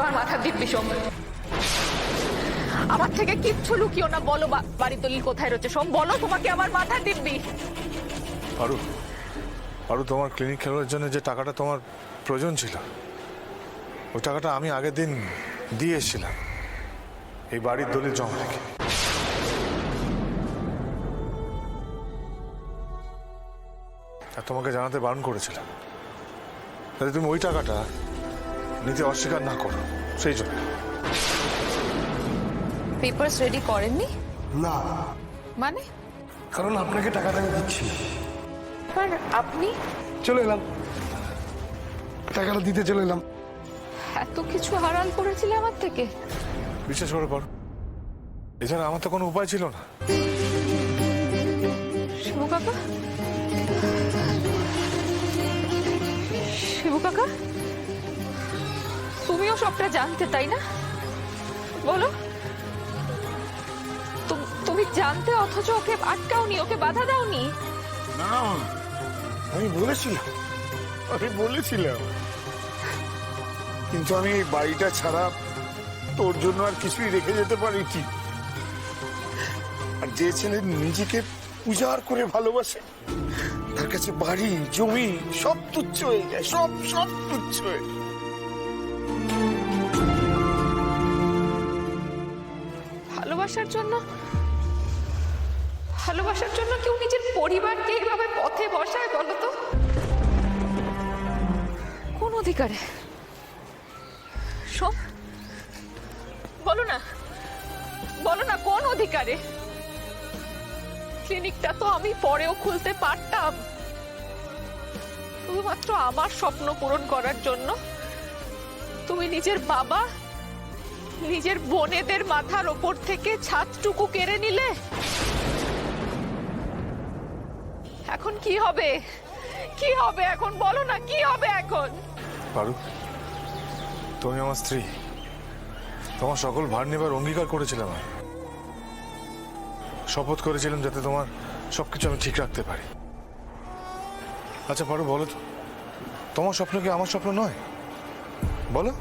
আমার মাথা দিব্যি সোম। আমার থেকে কিচ্ছু লুকিও না, বলো বাড়ির দলিল কোথায় রয়েছে সোম, বলো, তোমাকে আমার মাথা দিব্যি। পারু, তোমার ক্লিনিক খেলার জন্য যে টাকাটা তোমার প্রয়োজন ছিল, ওই টাকাটা আমি আগের দিন দিয়ে এসেছিলাম এই বাড়ির দলিল জমা রেখে। আর তোমাকে জানাতে বারণ করেছিলাম যাতে তুমি ওই টাকাটা নিতে অস্বীকার না করো, সেই জন্য। পেপারস রেডি করেননি? না, মানে? কারণ আপনাকে টাকাটা আমি দিচ্ছি। আর আপনি? চলে এলাম, টাকাটা দিতে চলে এলাম। এত কিছু আড়াল করেছিলে আমার থেকে? বিশ্বাস করে পারো, এছাড়া আমার তো কোনো উপায় ছিল না। শিবু কাকা, শিবু কাকা, তুমিও সবটা জানতে, তাই না? বলো, তুমি জানতে অথচ ওকে আটকাওনি, ওকে বাধা দাওনি? না, আমি বলেছিলাম, কিন্তু আমি এই বাড়িটা ছাড়া তোর জন্য আর কিছুই রেখে যেতে পারিনি। আর যে ছেলে নিজেকে উজাড় করে ভালোবাসে, তার কাছে বাড়ি জমি সব তুচ্ছ হয়ে যায়, সব তুচ্ছ হয়ে যায়। ভালোবাসার জন্য কেউ নিজের পরিবারকে এইভাবে পথে বসায়, বলো তো? কোন অধিকারে? সোম, বলো না, কোন অধিকারে? ক্লিনিকটা তো আমি পরেও খুলতে পারতাম, শুধুমাত্র আমার স্বপ্ন পূরণ করার জন্য তুমি নিজের বাবা, নিজের বোনেদের মাথার ওপর থেকে ছাদটুকু কেড়ে নিলে। এখন কি হবে? এখন বলো না, কি হবে এখন? পারু, তুমি আমার স্ত্রী, তোমার সকল ভার নেবার অঙ্গীকার করেছিলাম, আমি শপথ করেছিলাম যাতে তোমার সবকিছু আমি ঠিক রাখতে পারি। আচ্ছা পারু, বলো তো, তোমার স্বপ্ন কি আমার স্বপ্ন নয়? বলো।